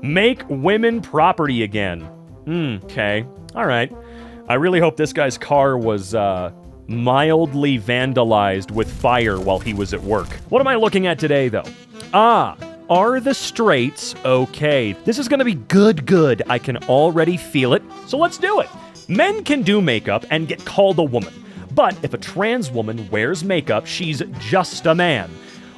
Make women property again. Okay. All right. I really hope this guy's car was mildly vandalized with fire while he was at work. What am I looking at today, though? Are the straights okay? This is gonna be good. I can already feel it. So let's do it. Men can do makeup and get called a woman. But if a trans woman wears makeup, she's just a man.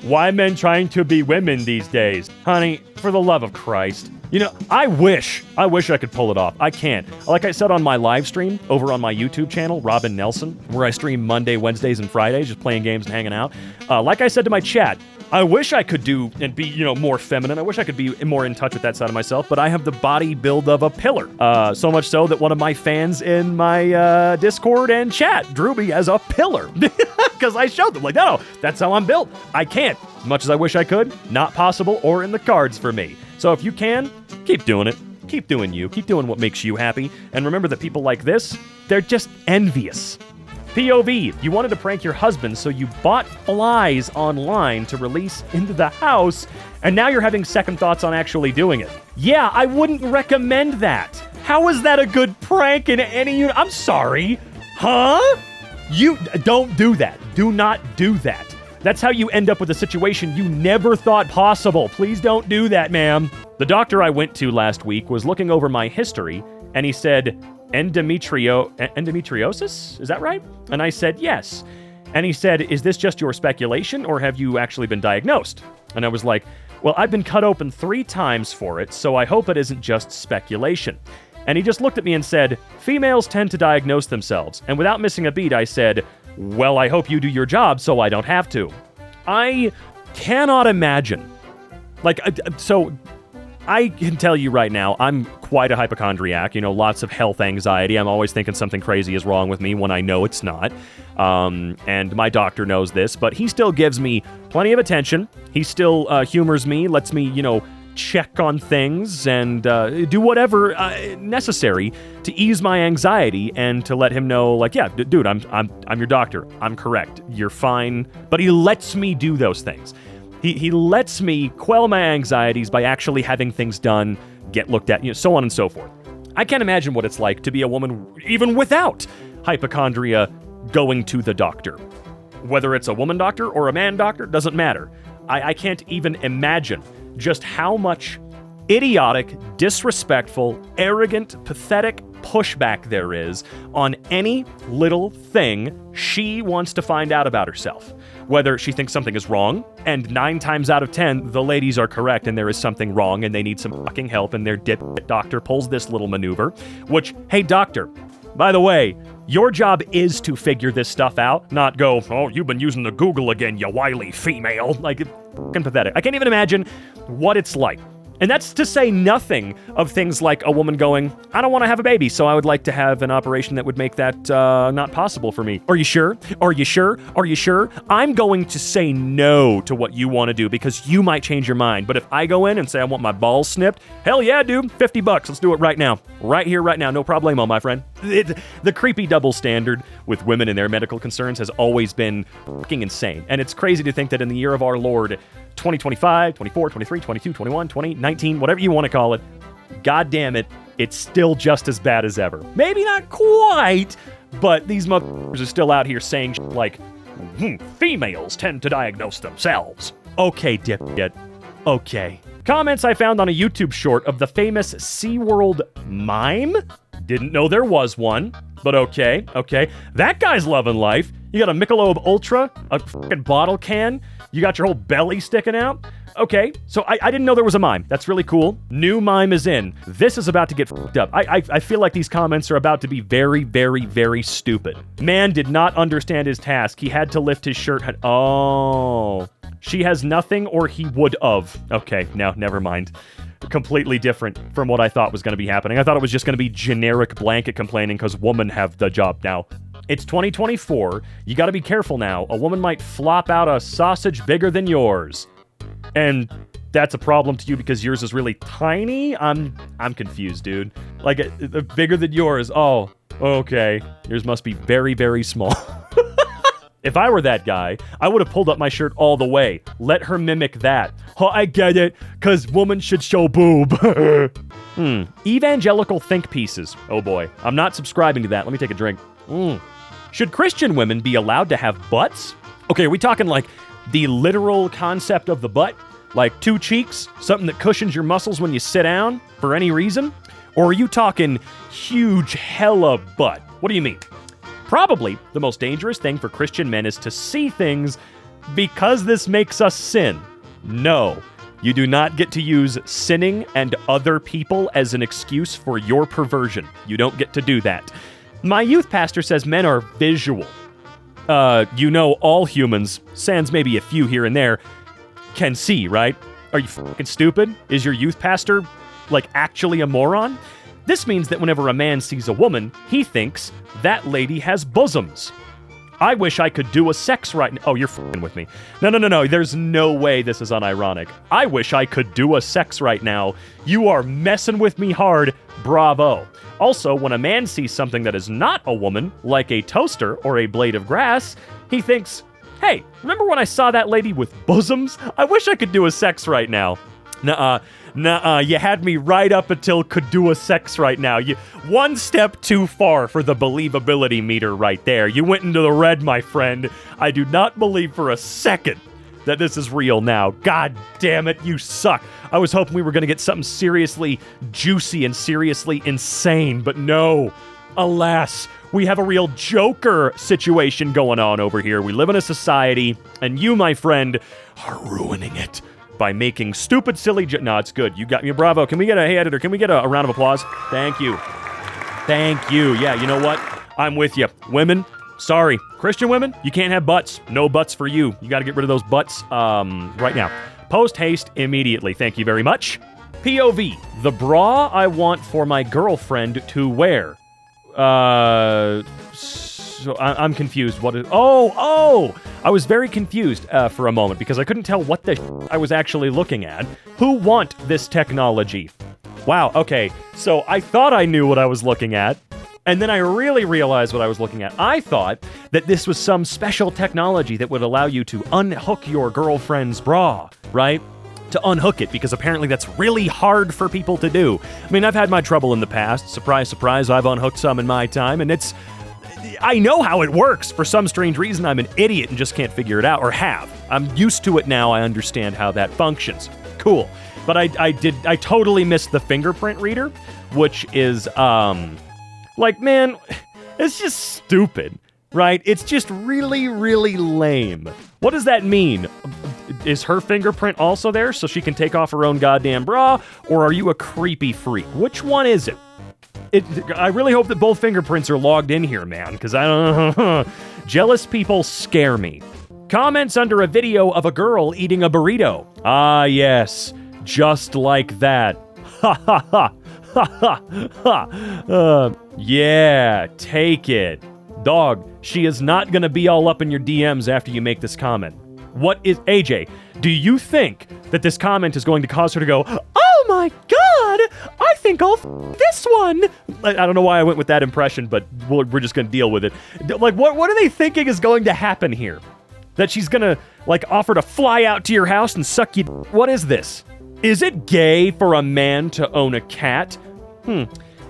Why men trying to be women these days? Honey, for the love of Christ. You know, I wish I could pull it off. I can't. Like I said on my live stream over on my YouTube channel, Robin Nelson, where I stream Monday, Wednesdays, and Fridays, just playing games and hanging out. Like I said to my chat, I wish I could do and be, more feminine. I wish I could be more in touch with that side of myself, but I have the body build of a pillar. So much so that one of my fans in my Discord and chat drew me as a pillar. Because I showed them, like, no, that's how I'm built. I can't. As much as I wish I could, not possible or in the cards for me. So if you can, keep doing it. Keep doing you. Keep doing what makes you happy. And remember that people like this, they're just envious. POV, you wanted to prank your husband, so you bought flies online to release into the house, and now you're having second thoughts on actually doing it. Yeah, I wouldn't recommend that. How is that a good prank in any... I'm sorry. Huh? You don't do that. Do not do that. That's how you end up with a situation you never thought possible. Please don't do that, ma'am. The doctor I went to last week was looking over my history, and he said, endometriosis? Is that right? And I said, yes. And he said, is this just your speculation, or have you actually been diagnosed? And I was like, well, I've been cut open 3 times for it, so I hope it isn't just speculation. And he just looked at me and said, females tend to diagnose themselves. And without missing a beat, I said, well, I hope you do your job so I don't have to. I cannot imagine. So I can tell you right now, I'm quite a hypochondriac, lots of health anxiety. I'm always thinking something crazy is wrong with me when I know it's not. And my doctor knows this, but he still gives me plenty of attention. He still humors me, lets me, check on things and do whatever necessary to ease my anxiety and to let him know, like, yeah, dude, I'm your doctor. I'm correct. You're fine. But he lets me do those things. He lets me quell my anxieties by actually having things done, get looked at, so on and so forth. I can't imagine what it's like to be a woman, even without hypochondria, going to the doctor. Whether it's a woman doctor or a man doctor, doesn't matter. I can't even imagine just how much idiotic, disrespectful, arrogant, pathetic pushback there is on any little thing she wants to find out about herself. Whether she thinks something is wrong, and 9 times out of 10, the ladies are correct and there is something wrong and they need some fucking help, and their doctor pulls this little maneuver, which, hey doctor, by the way, your job is to figure this stuff out, not go, oh, you've been using the Google again, you wily female. Like, fucking pathetic. I can't even imagine what it's like. And that's to say nothing of things like a woman going, I don't want to have a baby, so I would like to have an operation that would make that not possible for me. Are you sure? Are you sure? Are you sure? I'm going to say no to what you want to do because you might change your mind. But if I go in and say I want my balls snipped, hell yeah, dude, $50. Let's do it right now. Right here, right now. No problemo, my friend. The creepy double standard with women and their medical concerns has always been fucking insane. And it's crazy to think that in the year of our Lord, 2025, 24, 23, 22, 21, 20, 19, whatever you want to call it, God damn it, it's still just as bad as ever. Maybe not quite, but these motherfuckers are still out here saying shit like, females tend to diagnose themselves. Okay, dipshit. Okay. Comments I found on a YouTube short of the famous SeaWorld mime? Didn't know there was one, but okay. That guy's loving life. You got a Michelob Ultra, a fucking bottle can, you got your whole belly sticking out. Okay, so I didn't know there was a mime. That's really cool. New mime is in. This is about to get fucked up. I feel like these comments are about to be very, very, very stupid. Man did not understand his task. He had to lift his shirt. Oh, she has nothing, or he would of. Okay, no, never mind. Completely different from what I thought was going to be happening. I thought it was just going to be generic blanket complaining because women have the job now. It's 2024. You got to be careful now. A woman might flop out a sausage bigger than yours. And that's a problem to you because yours is really tiny? I'm confused, dude. Like, bigger than yours. Oh, okay. Yours must be very, very small. If I were that guy, I would have pulled up my shirt all the way. Let her mimic that. Oh, I get it, because women should show boob. Evangelical think pieces. Oh boy, I'm not subscribing to that. Let me take a drink. Should Christian women be allowed to have butts? Okay, are we talking like the literal concept of the butt? Like two cheeks, something that cushions your muscles when you sit down for any reason? Or are you talking huge hella butt? What do you mean? Probably the most dangerous thing for Christian men is to see things because this makes us sin. No, you do not get to use sinning and other people as an excuse for your perversion. You don't get to do that. My youth pastor says men are visual. All humans, sans maybe a few here and there, can see, right? Are you fucking stupid? Is your youth pastor, actually a moron? This means that whenever a man sees a woman, he thinks that lady has bosoms. I wish I could do a sex right now. Oh, you're f***ing with me. No. There's no way this is unironic. I wish I could do a sex right now. You are messing with me hard. Bravo. Also, when a man sees something that is not a woman, like a toaster or a blade of grass, he thinks, hey, remember when I saw that lady with bosoms? I wish I could do a sex right now. Nuh-uh, you had me right up until could do a sex right now. You one step too far for the believability meter right there. You went into the red, my friend. I do not believe for a second that this is real now. God damn it, you suck. I was hoping we were going to get something seriously juicy and seriously insane, but no. Alas, we have a real Joker situation going on over here. We live in a society, and you, my friend, are ruining it by making stupid, silly... No, it's good. You got me a bravo. Can we get a... Hey, editor, can we get a round of applause? Thank you. Thank you. Yeah, you know what? I'm with you. Women, sorry. Christian women, you can't have butts. No butts for you. You got to get rid of those butts right now. Post haste immediately. Thank you very much. POV. The bra I want for my girlfriend to wear. So I'm confused. What is... Oh! I was very confused for a moment because I couldn't tell what the I was actually looking at. Who want this technology? Wow, okay. So I thought I knew what I was looking at, and then I really realized what I was looking at. I thought that this was some special technology that would allow you to unhook your girlfriend's bra, right? To unhook it, because apparently that's really hard for people to do. I mean, I've had my trouble in the past. Surprise, surprise, I've unhooked some in my time, and I know how it works. For some strange reason, I'm an idiot and just can't figure it out, or have. I'm used to it now. I understand how that functions. Cool. But I totally missed the fingerprint reader, which is, man, it's just stupid, right? It's just really, really lame. What does that mean? Is her fingerprint also there so she can take off her own goddamn bra? Or are you a creepy freak? Which one is it? I really hope that both fingerprints are logged in here, man, because I don't know. Jealous people scare me. Comments under a video of a girl eating a burrito. Ah, yes. Just like that. Ha ha ha. Ha ha ha. Yeah, take it. Dog, she is not gonna be all up in your DMs after you make this comment. What is... AJ, do you think that this comment is going to cause her to go, oh my god, I think I'll this one? I don't know why I went with that impression, but we're just gonna deal with it. What are they thinking is going to happen here? That she's gonna, offer to fly out to your house and suck you... What is this? Is it gay for a man to own a cat?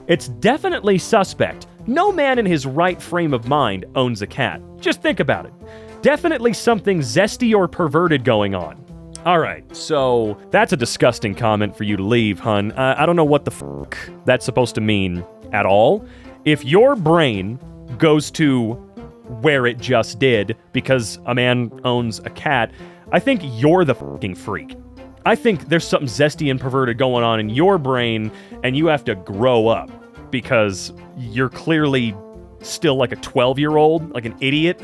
It's definitely suspect. No man in his right frame of mind owns a cat. Just think about it. Definitely something zesty or perverted going on. All right, so that's a disgusting comment for you to leave, hun. I don't know what the fuck that's supposed to mean at all. If your brain goes to where it just did because a man owns a cat, I think you're the fucking freak. I think there's something zesty and perverted going on in your brain, and you have to grow up because you're clearly still like a 12-year-old, like an idiot,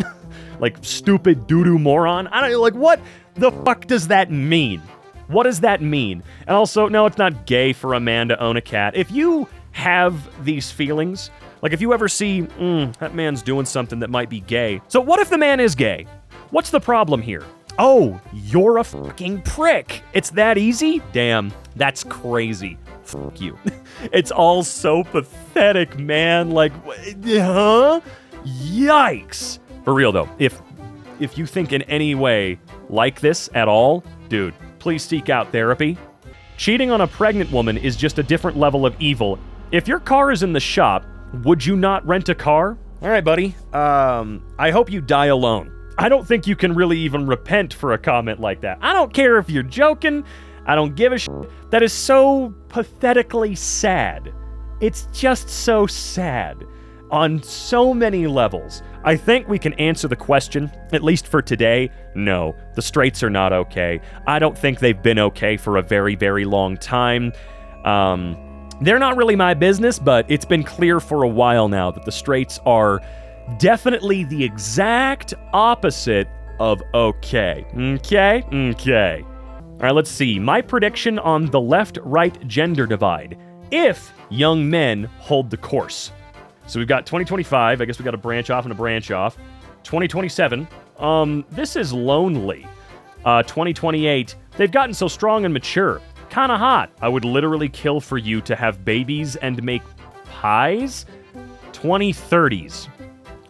like stupid doo-doo moron. I don't know, what the fuck does that mean? What does that mean? And also, no, it's not gay for a man to own a cat. If you have these feelings, if you ever see, that man's doing something that might be gay. So what if the man is gay? What's the problem here? Oh, you're a fucking prick. It's that easy? Damn, that's crazy. Fuck you. It's all so pathetic, man. Huh? Yikes. For real, though, if you think in any way like this at all, dude, please seek out therapy. Cheating on a pregnant woman is just a different level of evil. If your car is in the shop, would you not rent a car? All right, buddy. I hope you die alone. I don't think you can really even repent for a comment like that. I don't care if you're joking. I don't give a shit. That is so pathetically sad. It's just so sad on so many levels. I think we can answer the question, at least for today. No, the straights are not okay. I don't think they've been okay for a very, very long time. They're not really my business, but it's been clear for a while now that the straights are definitely the exact opposite of okay. Okay? All right, let's see. My prediction on the left-right gender divide. If young men hold the course. So we've got 2025. I guess we got a branch off and a branch off. 2027. This is lonely. 2028. They've gotten so strong and mature. Kinda hot. I would literally kill for you to have babies and make pies. 2030s.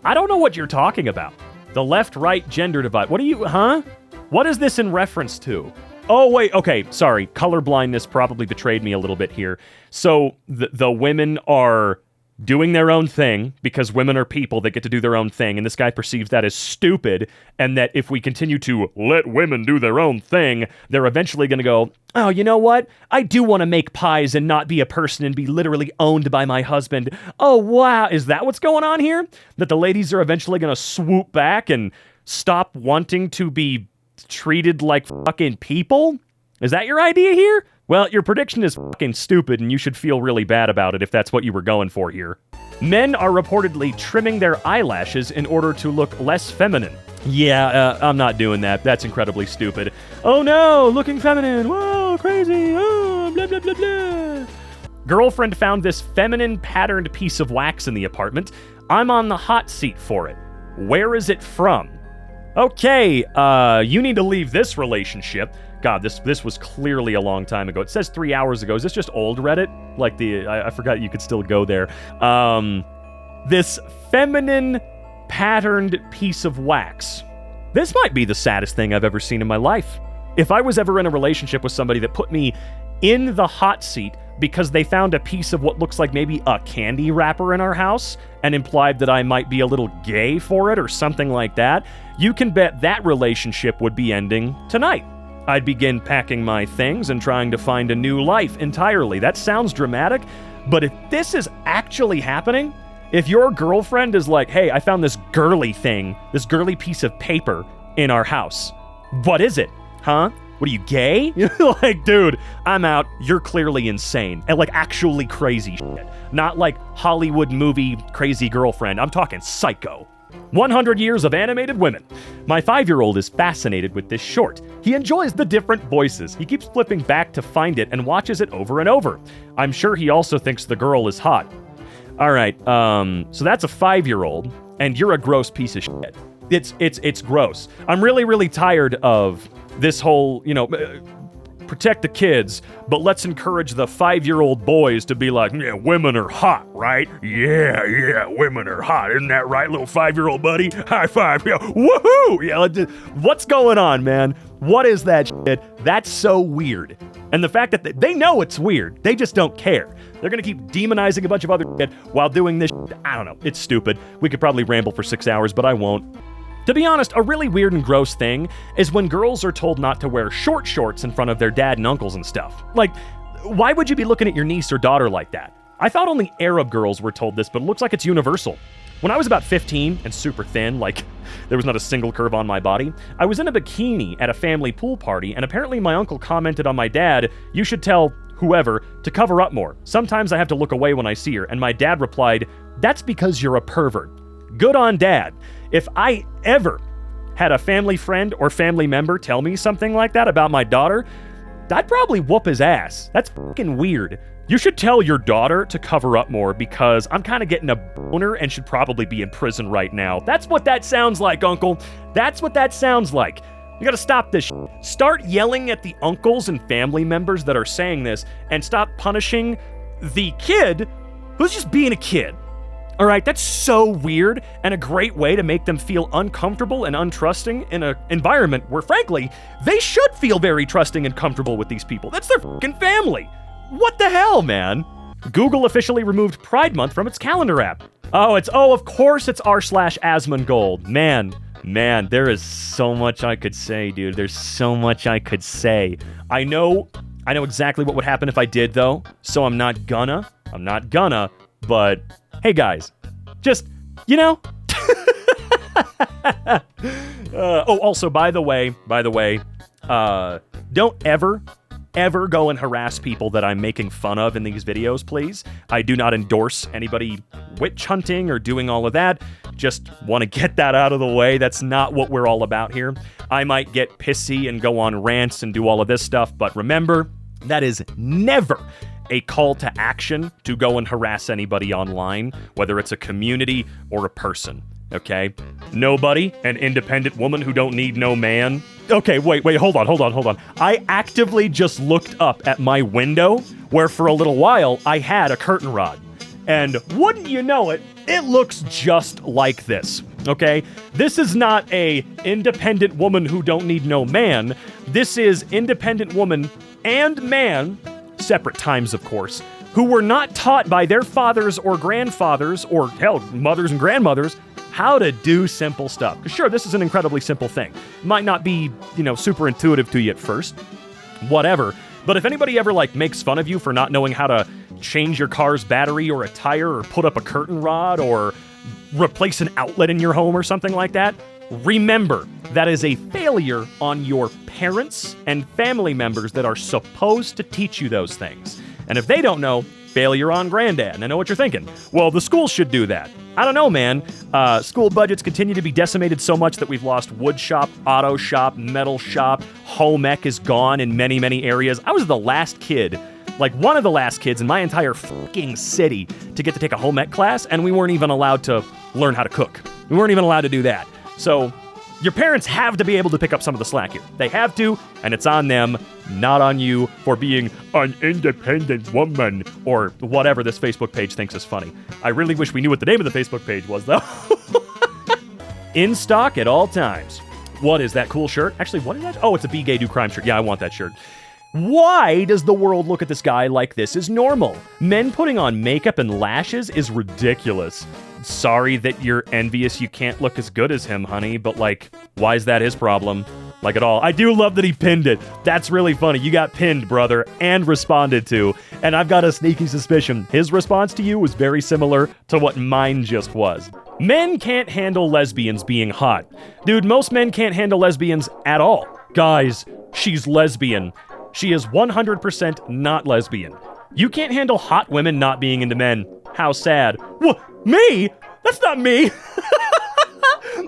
I don't know what you're talking about. The left-right gender divide. What is this in reference to? Oh, wait, okay, sorry. Color blindness probably betrayed me a little bit here. So the women are doing their own thing because women are people that get to do their own thing, and this guy perceives that as stupid, and that if we continue to let women do their own thing, they're eventually going to go, oh, you know what? I do want to make pies and not be a person and be literally owned by my husband. Oh, wow. Is that what's going on here? That the ladies are eventually going to swoop back and stop wanting to be treated like fucking people? Is that your idea here? Well, your prediction is fucking stupid, and you should feel really bad about it if that's what you were going for here. Men are reportedly trimming their eyelashes in order to look less feminine. Yeah, I'm not doing that. That's incredibly stupid. Oh no, looking feminine. Whoa, crazy. Oh, blah, blah, blah, blah. Girlfriend found this feminine patterned piece of wax in the apartment. I'm on the hot seat for it. Where is it from? Okay, you need to leave this relationship. God, this was clearly a long time ago. It says 3 hours ago. Is this just old Reddit? Like I forgot you could still go there. This feminine patterned piece of wax. This might be the saddest thing I've ever seen in my life. If I was ever in a relationship with somebody that put me in the hot seat because they found a piece of what looks like maybe a candy wrapper in our house and implied that I might be a little gay for it or something like that, you can bet that relationship would be ending tonight. I'd begin packing my things and trying to find a new life entirely. That sounds dramatic, but if this is actually happening, if your girlfriend is like, hey, I found this girly thing, this girly piece of paper in our house. What is it? Huh? What are you, gay? Like, dude, I'm out. You're clearly insane. And like actually crazy shit. Not like Hollywood movie crazy girlfriend. I'm talking psycho. 100 years of animated women. My 5-year-old is fascinated with this short. He enjoys the different voices. He keeps flipping back to find it and watches it over and over. I'm sure he also thinks the girl is hot. All right, so that's a 5-year-old, and you're a gross piece of shit. It's gross. I'm really, really tired of this whole, protect the kids, but let's encourage the 5-year-old boys to be like, yeah, women are hot, right? Yeah, women are hot. Isn't that right, little 5-year-old buddy? High five. Yeah, woohoo! Yeah, what's going on, man? What is that shit? That's so weird. And the fact that they know it's weird, they just don't care. They're gonna keep demonizing a bunch of other shit while doing this shit. I don't know. It's stupid. We could probably ramble for 6 hours, but I won't. To be honest, a really weird and gross thing is when girls are told not to wear short shorts in front of their dad and uncles and stuff. Like, why would you be looking at your niece or daughter like that? I thought only Arab girls were told this, but it looks like it's universal. When I was about 15 and super thin, like there was not a single curve on my body, I was in a bikini at a family pool party, and apparently my uncle commented on my dad, you should tell whoever to cover up more. Sometimes I have to look away when I see her, and my dad replied, that's because you're a pervert. Good on dad. If I ever had a family friend or family member tell me something like that about my daughter, I'd probably whoop his ass. That's fucking weird. You should tell your daughter to cover up more because I'm kind of getting a boner and should probably be in prison right now. That's what that sounds like, uncle. That's what that sounds like. You gotta stop this shit. Start yelling at the uncles and family members that are saying this and stop punishing the kid who's just being a kid. All right, that's so weird and a great way to make them feel uncomfortable and untrusting in an environment where, frankly, they should feel very trusting and comfortable with these people. That's their fucking family. What the hell, man? Google officially removed Pride Month from its calendar app. Of course it's r/Asmongold. Man, there is so much I could say, dude. There's so much I could say. I know exactly what would happen if I did, though, so I'm not gonna, but hey, guys, just, also, by the way, don't ever go and harass people that I'm making fun of in these videos, please. I do not endorse anybody witch hunting or doing all of that. Just want to get that out of the way. That's not what we're all about here. I might get pissy and go on rants and do all of this stuff, but remember, that is never a call to action to go and harass anybody online, whether it's a community or a person, okay? Nobody, an independent woman who don't need no man. Okay, wait, hold on. I actively just looked up at my window where for a little while I had a curtain rod. And wouldn't you know it, it looks just like this, okay? This is not a independent woman who don't need no man. This is independent woman and man, separate times of course, who were not taught by their fathers or grandfathers, or hell, mothers and grandmothers, how to do simple stuff. Sure, this is an incredibly simple thing. Might not be, super intuitive to you at first, whatever. But if anybody ever, makes fun of you for not knowing how to change your car's battery or a tire or put up a curtain rod or replace an outlet in your home or something like that, remember, that is a failure on your parents and family members that are supposed to teach you those things. And if they don't know, failure on granddad. And I know what you're thinking. Well, the schools should do that. I don't know, man. School budgets continue to be decimated so much that we've lost wood shop, auto shop, metal shop. Home ec is gone in many, many areas. I was the last kid, one of the last kids in my entire fucking city to get to take a home ec class, and we weren't even allowed to learn how to cook. We weren't even allowed to do that. So your parents have to be able to pick up some of the slack here. They have to, and it's on them, not on you for being an independent woman or whatever this Facebook page thinks is funny. I really wish we knew what the name of the Facebook page was, though. In stock at all times. What is that cool shirt? Actually, what is that? Oh, it's a Be Gay Do Crime shirt. Yeah, I want that shirt. Why does the world look at this guy like this is normal? Men putting on makeup and lashes is ridiculous. Sorry that you're envious you can't look as good as him, honey, but why is that his problem? At all. I do love that he pinned it. That's really funny. You got pinned, brother, and responded to. And I've got a sneaky suspicion his response to you was very similar to what mine just was. Men can't handle lesbians being hot. Dude, most men can't handle lesbians at all. Guys, she's lesbian. She is 100% not lesbian. You can't handle hot women not being into men. How sad. What? Me? That's not me.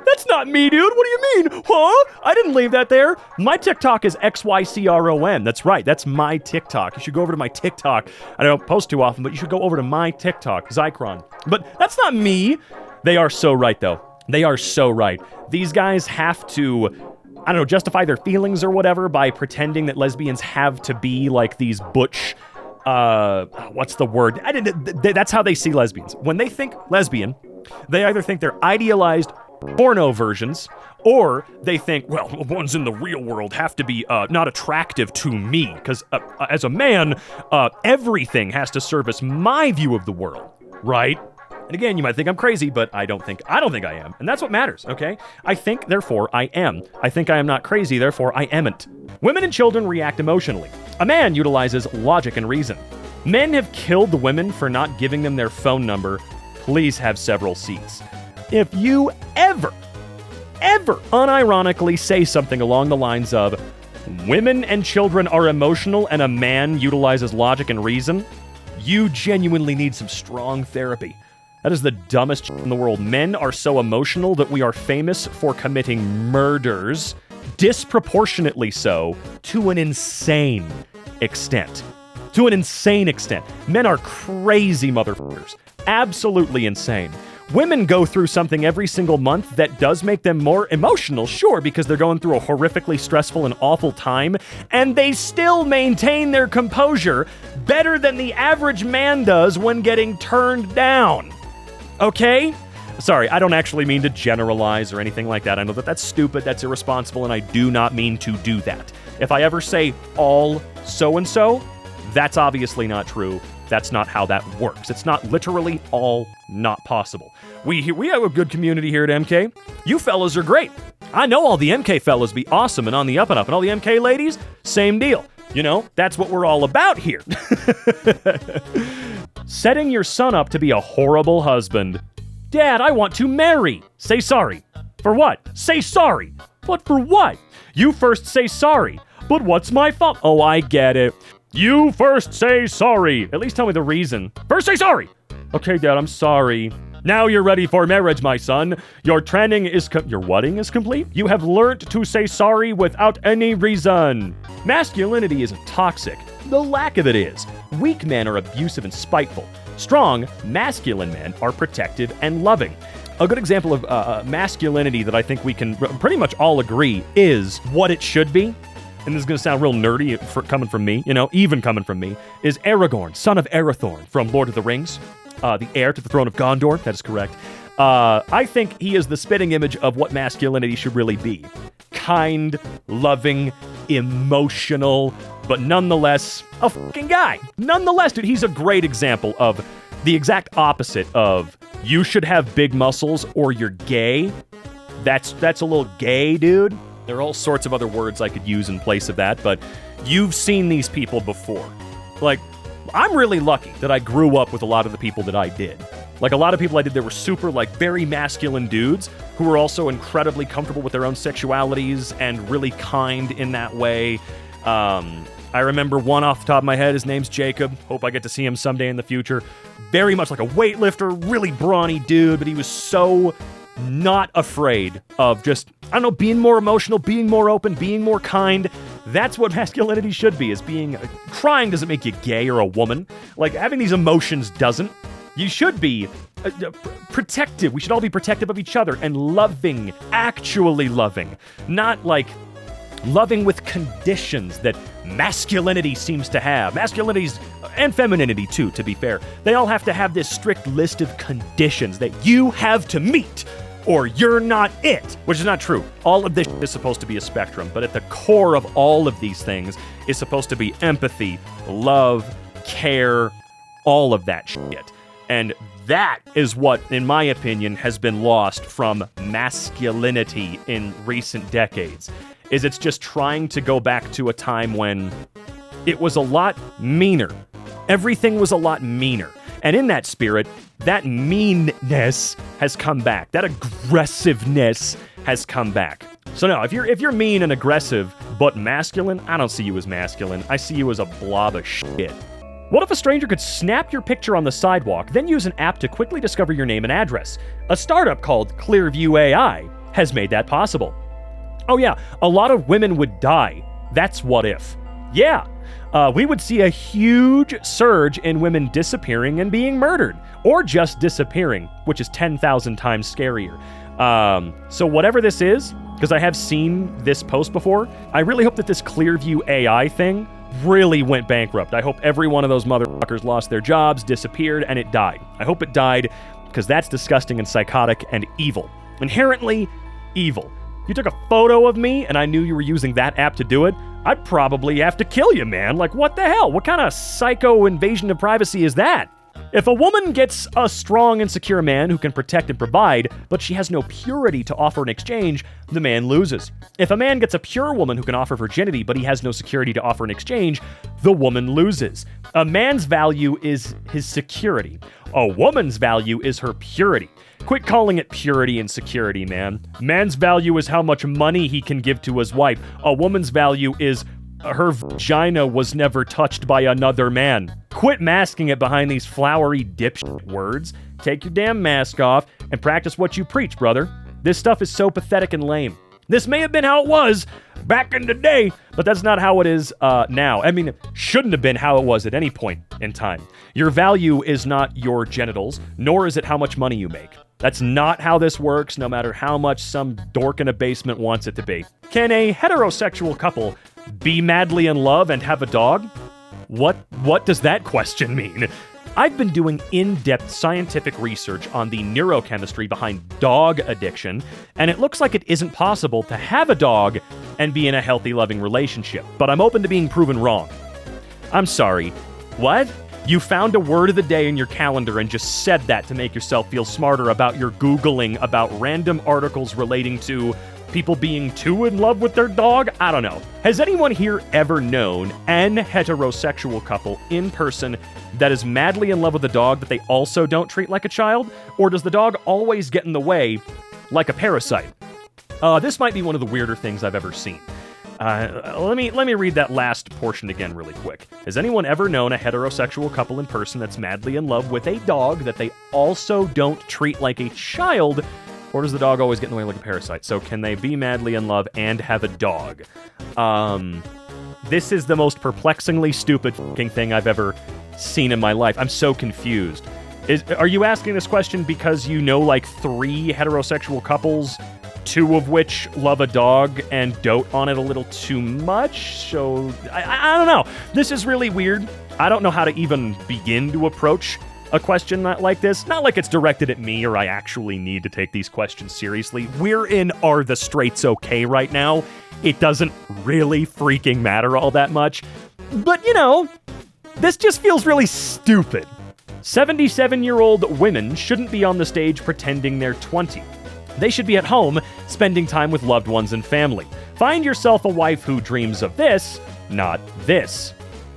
That's not me, dude. What do you mean? Huh? I didn't leave that there. My TikTok is XYCRON. That's right. That's my TikTok. You should go over to my TikTok. I don't post too often, but you should go over to my TikTok, Zycron. But that's not me. They are so right, though. They are so right. These guys have to, justify their feelings or whatever by pretending that lesbians have to be these butch, what's the word? That's how they see lesbians. When they think lesbian, they either think they're idealized porno versions, or they think, well, the ones in the real world have to be not attractive to me, because as a man, everything has to service my view of the world, right? And again, you might think I'm crazy, but I don't think I am. And that's what matters, okay? I think, therefore I am. I think I am not crazy, therefore I amn't. Women and children react emotionally. A man utilizes logic and reason. Men have killed the women for not giving them their phone number. Please have several seats. If you ever unironically say something along the lines of, women and children are emotional and a man utilizes logic and reason, you genuinely need some strong therapy. That is the dumbest shit in the world. Men are so emotional that we are famous for committing murders, disproportionately so, to an insane extent. To an insane extent. Men are crazy motherfuckers. Absolutely insane. Women go through something every single month that does make them more emotional, sure, because they're going through a horrifically stressful and awful time, and they still maintain their composure better than the average man does when getting turned down. Okay? Sorry, I don't actually mean to generalize or anything like that. I know that that's stupid, that's irresponsible, and I do not mean to do that. If I ever say all so-and-so, that's obviously not true. That's not how that works. It's not literally all not possible. We have a good community here at EmKay. You fellas are great. I know all the EmKay fellas be awesome and on the up and up, and all the EmKay ladies, same deal. You know, that's what we're all about here. Setting your son up to be a horrible husband. Dad, I want to marry. Say sorry. For what? Say sorry. But for what? You first say sorry. But what's my fault? Oh, I get it. You first say sorry. At least tell me the reason. First say sorry. Okay, Dad, I'm sorry. Now you're ready for marriage, my son. Your training is your wedding is complete. You have learned to say sorry without any reason. Masculinity isn't toxic. The lack of it is. Weak men are abusive and spiteful. Strong, masculine men are protective and loving. A good example of masculinity that I think we can pretty much all agree is what it should be. And this is going to sound real nerdy coming from me, even coming from me, is Aragorn, son of Arathorn from Lord of the Rings, the heir to the throne of Gondor. That is correct. I think he is the spitting image of what masculinity should really be. Kind, loving, emotional, but nonetheless a fucking guy. Nonetheless, dude, he's a great example of the exact opposite of you should have big muscles or you're gay. That's a little gay, dude. There are all sorts of other words I could use in place of that, but you've seen these people before. Like, I'm really lucky that I grew up with a lot of the people that I did. Like, a lot of people I did that were super, very masculine dudes who were also incredibly comfortable with their own sexualities and really kind in that way. I remember one off the top of my head. His name's Jacob. Hope I get to see him someday in the future. Very much like a weightlifter, really brawny dude, but he was so not afraid of just, being more emotional, being more open, being more kind. That's what masculinity should be, is being... Crying doesn't make you gay or a woman. Like, having these emotions doesn't. You should be protective. We should all be protective of each other and loving, actually loving. Not, loving with conditions that masculinity seems to have. Masculinity's... and femininity, too, to be fair. They all have to have this strict list of conditions that you have to meet, or you're not it, which is not true. All of this is supposed to be a spectrum, but at the core of all of these things is supposed to be empathy, love, care, all of that shit. And that is what, in my opinion, has been lost from masculinity in recent decades, is it's just trying to go back to a time when it was a lot meaner. Everything was a lot meaner. And in that spirit, that meanness has come back. That aggressiveness has come back. So no, if you're mean and aggressive, but masculine, I don't see you as masculine. I see you as a blob of shit. What if a stranger could snap your picture on the sidewalk, then use an app to quickly discover your name and address? A startup called Clearview AI has made that possible. Oh yeah, a lot of women would die. That's what if. Yeah. We would see a huge surge in women disappearing and being murdered, or just disappearing, which is 10,000 times scarier. So whatever this is, because I have seen this post before, I really hope that this Clearview AI thing really went bankrupt. I hope every one of those motherfuckers lost their jobs, disappeared, and it died. I hope it died, because that's disgusting and psychotic and evil. Inherently evil. You took a photo of me and I knew you were using that app to do it, I'd probably have to kill you, man. Like, what the hell? What kind of psycho invasion of privacy is that? If a woman gets a strong and secure man who can protect and provide, but she has no purity to offer in exchange, the man loses. If a man gets a pure woman who can offer virginity, but he has no security to offer in exchange, the woman loses. A man's value is his security. A woman's value is her purity. Quit calling it purity and security, man. Man's value is how much money he can give to his wife. A woman's value is her vagina was never touched by another man. Quit masking it behind these flowery dipshit words. Take your damn mask off and practice what you preach, brother. This stuff is so pathetic and lame. This may have been how it was back in the day, but that's not how it is now. I mean, it shouldn't have been how it was at any point in time. Your value is not your genitals, nor is it how much money you make. That's not how this works, no matter how much some dork in a basement wants it to be. Can a heterosexual couple be madly in love and have a dog? What does that question mean? I've been doing in-depth scientific research on the neurochemistry behind dog addiction, and it looks like it isn't possible to have a dog and be in a healthy, loving relationship, but I'm open to being proven wrong. I'm sorry. What? You found a word of the day in your calendar and just said that to make yourself feel smarter about your Googling about random articles relating to people being too in love with their dog? I don't know. Has anyone here ever known an heterosexual couple in person that is madly in love with a dog that they also don't treat like a child? Or does the dog always get in the way like a parasite? This might be one of the weirder things I've ever seen. Let me read that last portion again really quick. Has anyone ever known a heterosexual couple in person that's madly in love with a dog that they also don't treat like a child? Or does the dog always get in the way like a parasite? So can they be madly in love and have a dog? This is the most perplexingly stupid fucking thing I've ever seen in my life. I'm so confused. Are you asking this question because you know like 3 heterosexual couples, 2 of which love a dog and dote on it a little too much? So, I don't know. This is really weird. I don't know how to even begin to approach a question like this. Not like it's directed at me or I actually need to take these questions seriously. We're in Are the Straights Okay right now. It doesn't really freaking matter all that much. But, you know, this just feels really stupid. 77-year-old women shouldn't be on the stage pretending they're 20. They should be at home, spending time with loved ones and family. Find yourself a wife who dreams of this, not this.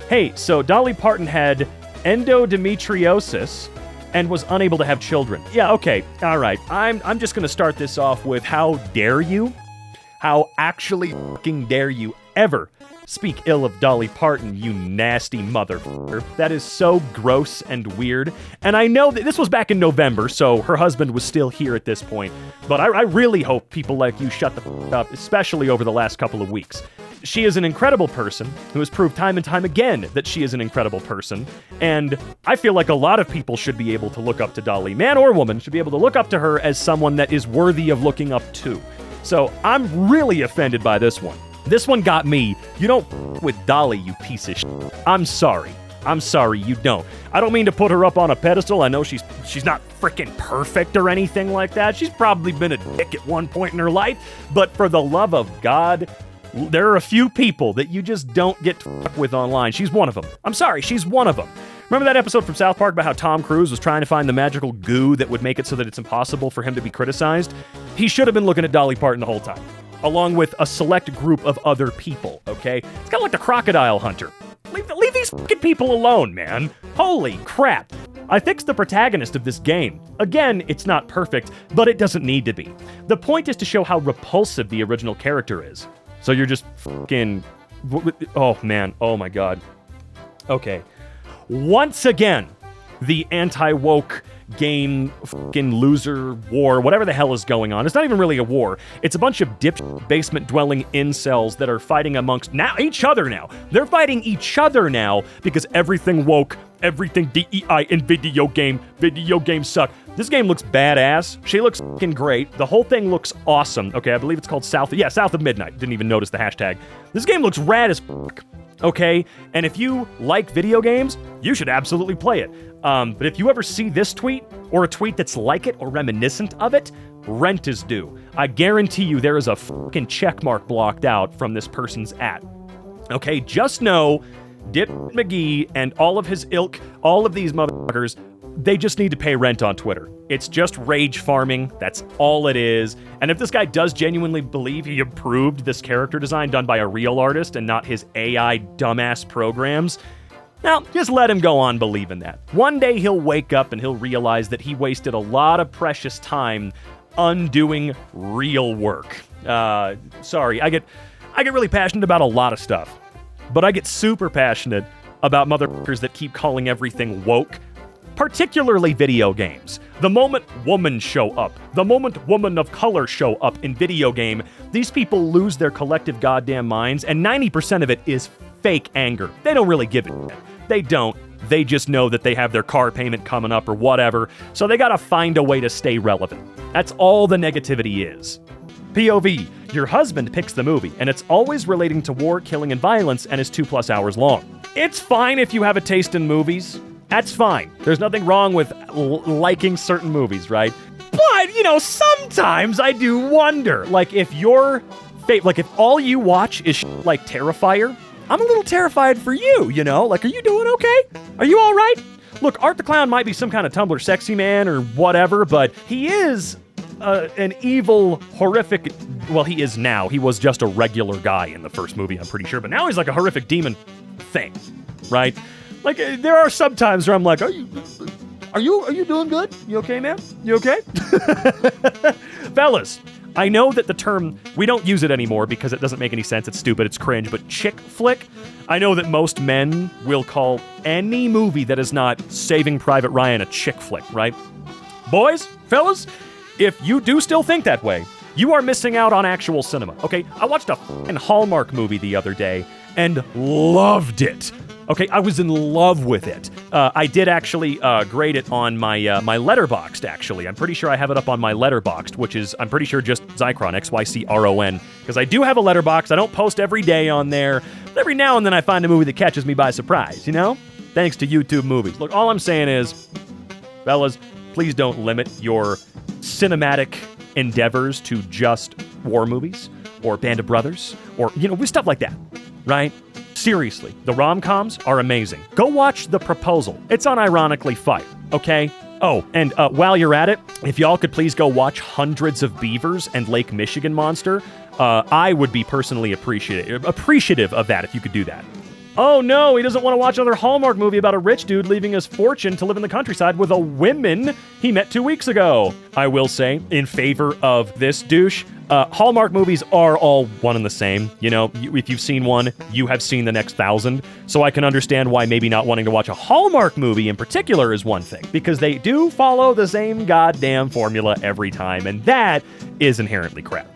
Hey, so Dolly Parton had endometriosis and was unable to have children. Yeah, okay, all right. I'm just gonna start this off with how dare you? How actually fucking dare you ever speak ill of Dolly Parton, you nasty motherfucker. That is so gross and weird. And I know that this was back in November, so her husband was still here at this point. But I really hope people like you shut the fuck up, especially over the last couple of weeks. She is an incredible person who has proved time and time again that she is an incredible person. And I feel like a lot of people should be able to look up to Dolly, man or woman, should be able to look up to her as someone that is worthy of looking up to. So I'm really offended by this one. This one got me. You don't f*** with Dolly, you piece of shit. I'm sorry. I'm sorry, you don't. I don't mean to put her up on a pedestal. I know she's not freaking perfect or anything like that. She's probably been a dick at one point in her life. But for the love of God, there are a few people that you just don't get to f*** with online. She's one of them. I'm sorry, she's one of them. Remember that episode from South Park about how Tom Cruise was trying to find the magical goo that would make it so that it's impossible for him to be criticized? He should have been looking at Dolly Parton the whole time, along with a select group of other people, okay? It's kind of like the crocodile hunter. Leave these fucking people alone, man. Holy crap. I fixed the protagonist of this game. Again, it's not perfect, but it doesn't need to be. The point is to show how repulsive the original character is. So you're just fucking... Oh, man. Oh, my God. Okay. Once again, the anti-woke game fucking loser war, whatever the hell is going on. It's not even really a war. It's a bunch of basement-dwelling incels that are fighting amongst each other now. They're fighting each other now because everything woke, everything DEI in video games suck. This game looks badass. She looks fucking great. The whole thing looks awesome. Okay, I believe it's called South of Midnight. Didn't even notice the hashtag. This game looks rad as fuck. Okay, and if you like video games, you should absolutely play it. But if you ever see this tweet, or a tweet that's like it, or reminiscent of it, rent is due. I guarantee you there is a fucking checkmark blocked out from this person's @ Okay, just know, Dip McGee and all of his ilk, all of these motherfuckers, they just need to pay rent on Twitter. It's just rage farming. That's all it is. And if this guy does genuinely believe he approved this character design done by a real artist and not his AI dumbass programs, now, just let him go on believing that. One day he'll wake up and he'll realize that he wasted a lot of precious time undoing real work. Sorry, I get really passionate about a lot of stuff. But I get super passionate about motherfuckers that keep calling everything woke, particularly video games. The moment women show up, the moment women of color show up in video game, these people lose their collective goddamn minds, and 90% of it is fake anger. They don't really give a shit. They don't. They just know that they have their car payment coming up or whatever, so they gotta find a way to stay relevant. That's all the negativity is. POV, your husband picks the movie, and it's always relating to war, killing, and violence, and is 2+ hours long. It's fine if you have a taste in movies. That's fine. There's nothing wrong with liking certain movies, right? But, sometimes I do wonder, like, if if all you watch is like Terrifier, I'm a little terrified for you, Like, are you doing okay? Are you all right? Look, Art the Clown might be some kind of Tumblr sexy man or whatever, but he is an evil, horrific... Well, he is now. He was just a regular guy in the first movie, I'm pretty sure. But now he's like a horrific demon thing, right? Like, there are some times where I'm like, are you doing good? You okay, man? You okay? Fellas, I know that the term, we don't use it anymore because it doesn't make any sense. It's stupid. It's cringe. But chick flick, I know that most men will call any movie that is not Saving Private Ryan a chick flick, right? Boys, fellas, if you do still think that way, you are missing out on actual cinema, okay? I watched a f***ing Hallmark movie the other day and loved it. Okay, I was in love with it. I did actually grade it on my my Letterboxd, actually. I'm pretty sure I have it up on my Letterboxd, which is, I'm pretty sure, just Zychron, Xycron, because I do have a Letterboxd. I don't post every day on there, but every now and then I find a movie that catches me by surprise, Thanks to YouTube Movies. Look, all I'm saying is, fellas, please don't limit your cinematic endeavors to just war movies or Band of Brothers or, stuff like that, right? Seriously, the rom-coms are amazing. Go watch The Proposal. It's unironically fire, okay? Oh, and while you're at it, if y'all could please go watch Hundreds of Beavers and Lake Michigan Monster, I would be personally appreciative of that if you could do that. Oh no, he doesn't want to watch another Hallmark movie about a rich dude leaving his fortune to live in the countryside with a woman he met 2 weeks ago. I will say, in favor of this douche, Hallmark movies are all one and the same. If you've seen one, you have seen the next 1,000. So I can understand why maybe not wanting to watch a Hallmark movie in particular is one thing, because they do follow the same goddamn formula every time, and that is inherently crap.